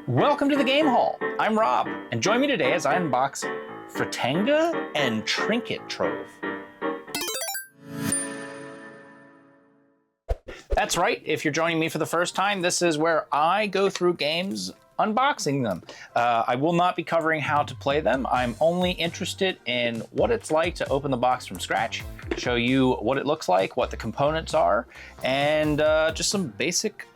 Welcome to the Game Hall. I'm Rob, and join me today as I unbox Fritanga and Trinket Trove. That's right, if you're joining me for the first time, this is where I go through games unboxing them. I will not be covering how to play them. I'm only interested in what it's like to open the box from scratch, show you what it looks like, what the components are, and just some basic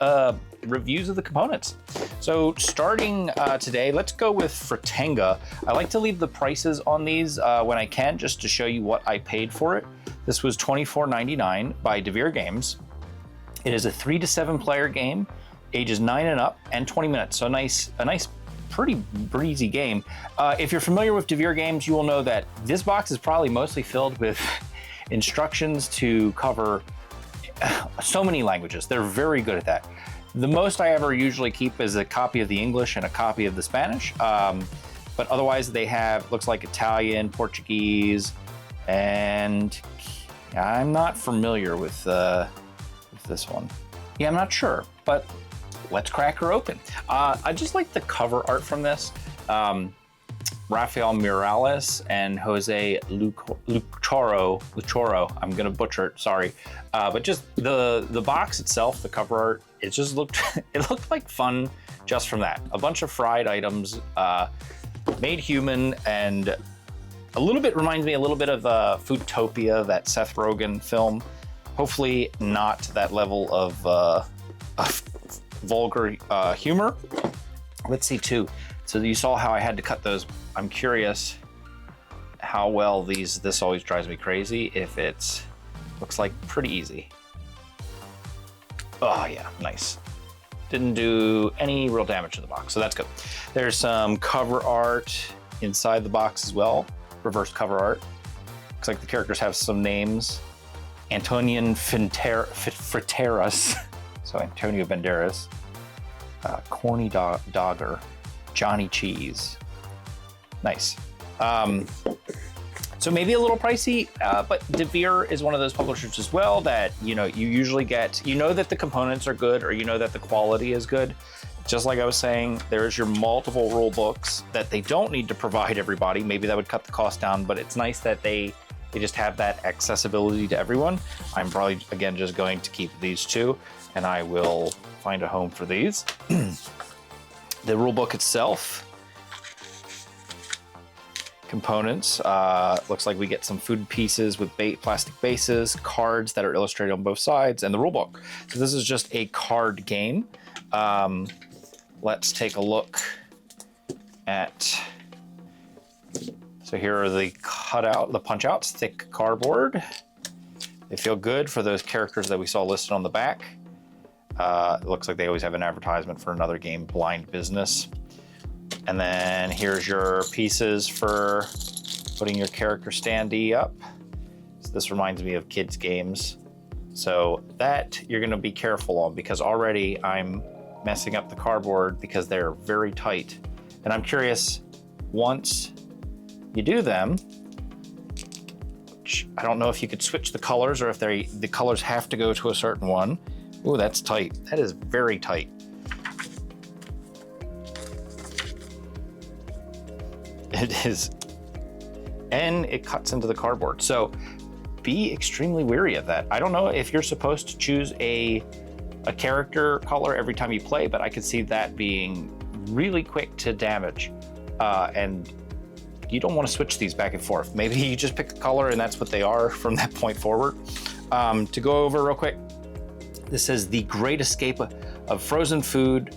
reviews of the components. So starting today, let's go with Fritanga. I like to leave the prices on these when I can, just to show you what I paid for it. This was $24.99 by Devir Games. It is a 3 to 7 player game, ages 9 and up, and 20 minutes. So a nice, pretty breezy game. If you're familiar with Devir Games, you will know that this box is probably mostly filled with instructions to cover so many languages. They're very good at that. The most I ever usually keep is a copy of the English and a copy of the Spanish. But otherwise they have, looks like Italian, Portuguese, and I'm not familiar with this one. Yeah, I'm not sure, but let's crack her open. I just like the cover art from this. Rafael Morales and Jose Luchoro, I'm gonna butcher it, sorry. But just the box itself, the cover art, it just looked, it looked like fun just from that. A bunch of fried items, made human, and a little bit reminds me a little bit of Foodtopia, that Seth Rogen film. Hopefully not that level of vulgar humor. Let's see too. So you saw how I had to cut those. I'm curious how well this always drives me crazy if it's, looks like pretty easy. Oh yeah, nice. Didn't do any real damage to the box, so that's good. There's some cover art inside the box as well, reverse cover art. Looks like the characters have some names. Antonian Friteras, so Antonio Banderas, Corny Dogger, Johnny Cheese. Nice. So maybe a little pricey, but Devir is one of those publishers as well that, you know, you usually get, you know that the components are good, or you know that the quality is good. Just like I was saying, there's your multiple rule books that they don't need to provide everybody. Maybe that would cut the cost down, but it's nice that they just have that accessibility to everyone. I'm probably, again, just going to keep these two, and I will find a home for these. The rule book itself, components, looks like we get some food pieces with plastic bases, cards that are illustrated on both sides, and the rule book. So this is just a card game. Let's take a look at, so here are the the punch outs, thick cardboard. They feel good for those characters that we saw listed on the back. It looks like they always have an advertisement for another game, Blind Business. And then here's your pieces for putting your character standee up. So this reminds me of kids' games. So that you're gonna be careful on, because already I'm messing up the cardboard because they're very tight. And I'm curious, once you do them, which I don't know if you could switch the colors or if the colors have to go to a certain one. Ooh, that's tight. That is very tight. It is, and it cuts into the cardboard. So be extremely wary of that. I don't know if you're supposed to choose a character color every time you play, but I could see that being really quick to damage. And you don't want to switch these back and forth. Maybe you just pick the color and that's what they are from that point forward. To go over real quick, this says the great escape of frozen food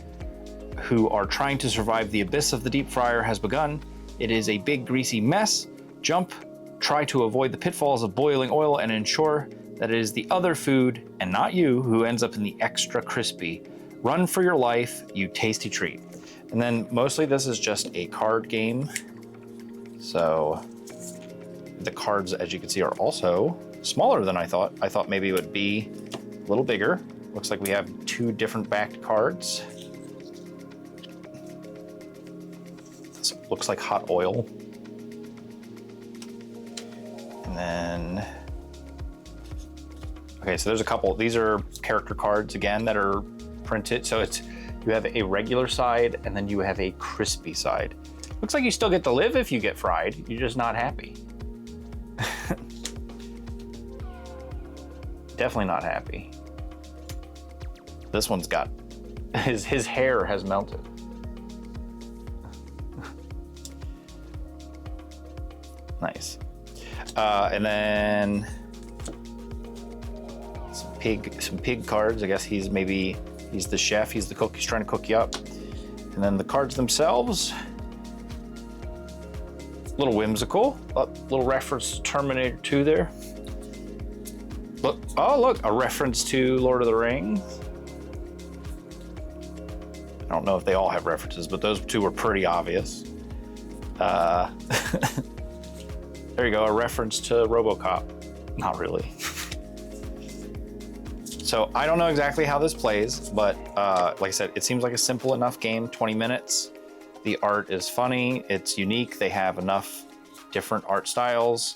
who are trying to survive the abyss of the deep fryer has begun. It is a big greasy mess. Jump, try to avoid the pitfalls of boiling oil, and ensure that it is the other food and not you who ends up in the extra crispy. Run for your life, you tasty treat. And then mostly this is just a card game. So the cards, as you can see, are also smaller than I thought. I thought maybe it would be a little bigger. Looks like we have 2 different backed cards. This looks like hot oil. And then, okay, so there's a couple. These are character cards again that are printed. So it's You have a regular side, and then you have a crispy side. Looks like you still get to live if you get fried. You're just not happy. Definitely not happy. This one's got, his hair has melted. Nice. And then some pig cards. I guess he's the chef, he's the cook, he's trying to cook you up. And then the cards themselves, a little whimsical, a little reference to Terminator 2 there. Look, oh look, a reference to Lord of the Rings. I don't know if they all have references, but those two were pretty obvious. There you go, a reference to RoboCop. Not really. So I don't know exactly how this plays, but like I said, it seems like a simple enough game, 20 minutes. The art is funny, it's unique. They have enough different art styles.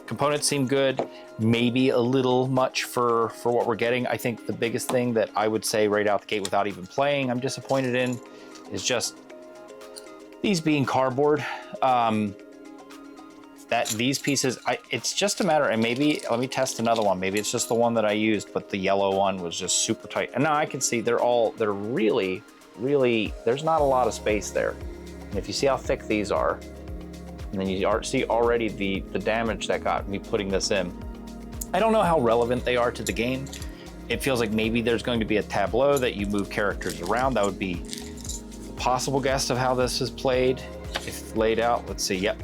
Components seem good, maybe a little much for what we're getting. I think the biggest thing that I would say right out the gate without even playing, I'm disappointed in, is just these being cardboard. That these pieces, it's just a matter, and maybe, let me test another one. Maybe it's just the one that I used, but the yellow one was just super tight. And now I can see they're really, there's not a lot of space there. And if you see how thick these are, and then you see already the damage that got me putting this in. I don't know how relevant they are to the game. It feels like maybe there's going to be a tableau that you move characters around. That would be a possible guess of how this is played. If laid out, let's see, yep.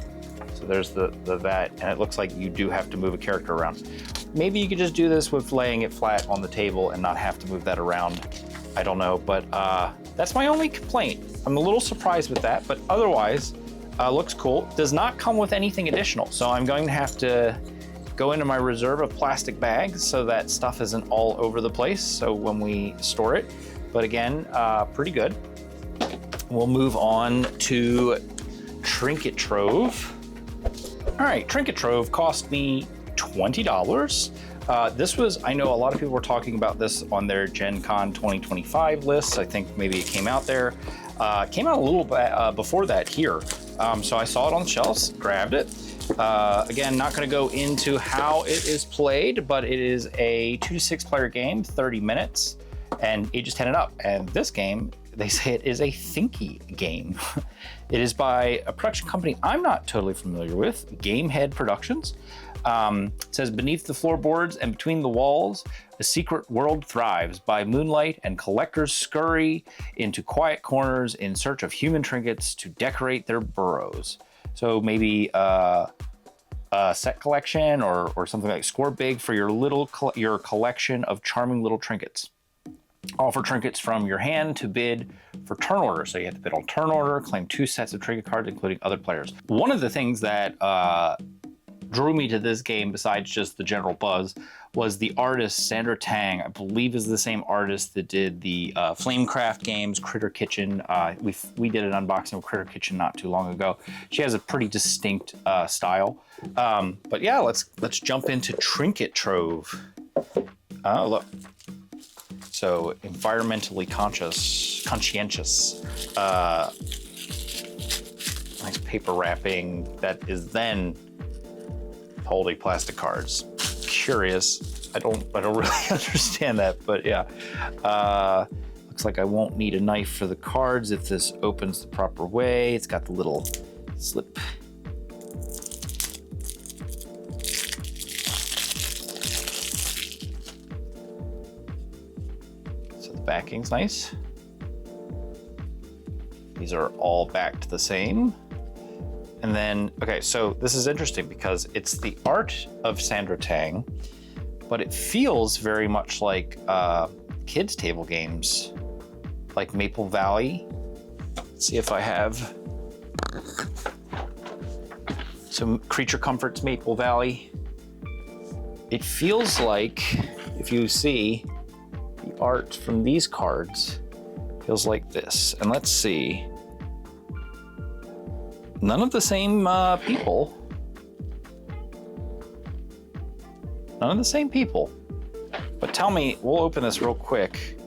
So there's the that, and it looks like you do have to move a character around. Maybe you could just do this with laying it flat on the table and not have to move that around. I don't know, but that's my only complaint. I'm a little surprised with that, but otherwise, looks cool. Does not come with anything additional, so I'm going to have to go into my reserve of plastic bags so that stuff isn't all over the place, so when we store it. But again, pretty good. We'll move on to Trinket Trove. All right, Trinket Trove cost me $20. This was, I know a lot of people were talking about this on their Gen Con 2025 lists. I think maybe it came out there. Came out a little bit before that here. So I saw it on the shelves, grabbed it. Again, not gonna go into how it is played, but it is a 2 to 6 player game, 30 minutes, and ages 10 and up. And this game, they say it is a thinky game. It is by a production company I'm not totally familiar with, Gamehead Productions. It says, beneath the floorboards and between the walls, a secret world thrives. By moonlight and collectors scurry into quiet corners in search of human trinkets to decorate their burrows. So maybe a set collection or something like score big for your collection of charming little trinkets. Offer trinkets from your hand to bid for turn order. So you have to bid on turn order, claim 2 sets of trinket cards, including other players. One of the things that drew me to this game, besides just the general buzz, was the artist Sandra Tang. I believe is the same artist that did the Flamecraft games, Critter Kitchen. We did an unboxing of Critter Kitchen not too long ago. She has a pretty distinct style. But yeah, let's jump into Trinket Trove. Oh, look. So environmentally conscientious. Nice paper wrapping that is then holding plastic cards. Curious. I don't really understand that, but yeah. Looks like I won't need a knife for the cards if this opens the proper way. It's got the little slip. So the backing's nice. These are all backed the same. And then, okay, so this is interesting because it's the art of Sandra Tang, but it feels very much like kids' table games, like Maple Valley. Let's see if I have some Creature Comforts Maple Valley. It feels like, if you see the art from these cards, feels like this. And let's see. None of the same people. None of the same people. But tell me, we'll open this real quick.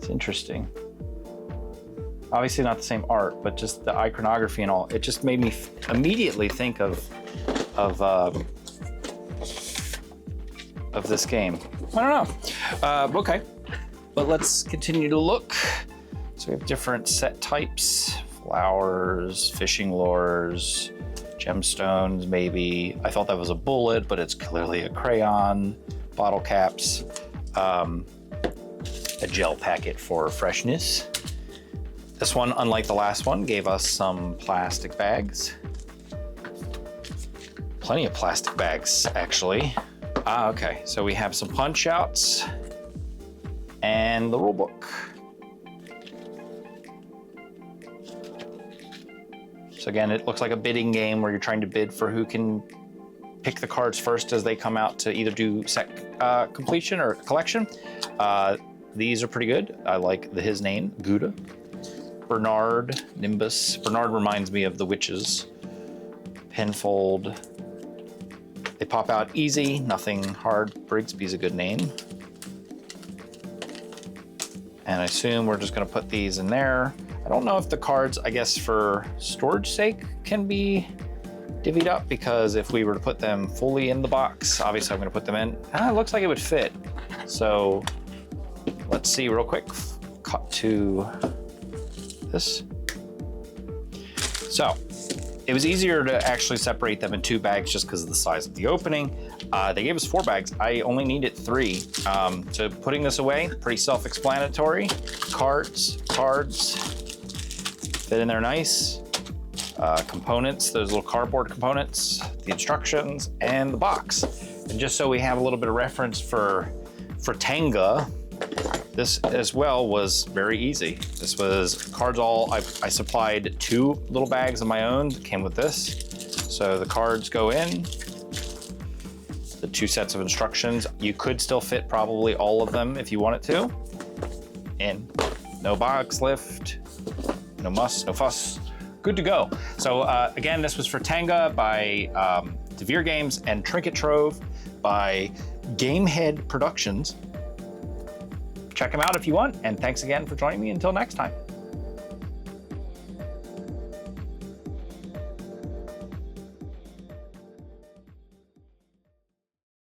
It's interesting. Obviously not the same art, but just the iconography and all. It just made me immediately think of this game. I don't know. Okay, but let's continue to look. So we have different set types: flowers, fishing lures, gemstones, maybe. I thought that was a bullet, but it's clearly a crayon. Bottle caps, a gel packet for freshness. This one, unlike the last one, gave us some plastic bags. Plenty of plastic bags, actually. Okay, so we have some punch outs and the rule book. So again, it looks like a bidding game where you're trying to bid for who can pick the cards first as they come out to either do set completion or collection. These are pretty good. I like his name, Gouda. Bernard, Nimbus. Bernard reminds me of the witches. Penfold. They pop out easy, nothing hard. Brigsby's a good name. And I assume we're just gonna put these in there. I don't know if the cards, I guess for storage sake, can be divvied up, because if we were to put them fully in the box, obviously I'm gonna put them in. It looks like it would fit. So let's see real quick. Cut to this. So it was easier to actually separate them in 2 bags just because of the size of the opening. They gave us 4 bags. I only needed 3. So putting this away, pretty self-explanatory. Cards, fit in there nice. Components, those little cardboard components, the instructions, and the box. And just so we have a little bit of reference for Fritanga, this as well was very easy. This was cards all, I supplied 2 little bags of my own that came with this. So the cards go in, the 2 sets of instructions. You could still fit probably all of them if you wanted to. In, no box lift, no muss, no fuss. Good to go. So again, this was Fritanga by Devir Games and Trinket Trove by Gamehead Productions. Check them out if you want, and thanks again for joining me. Until next time.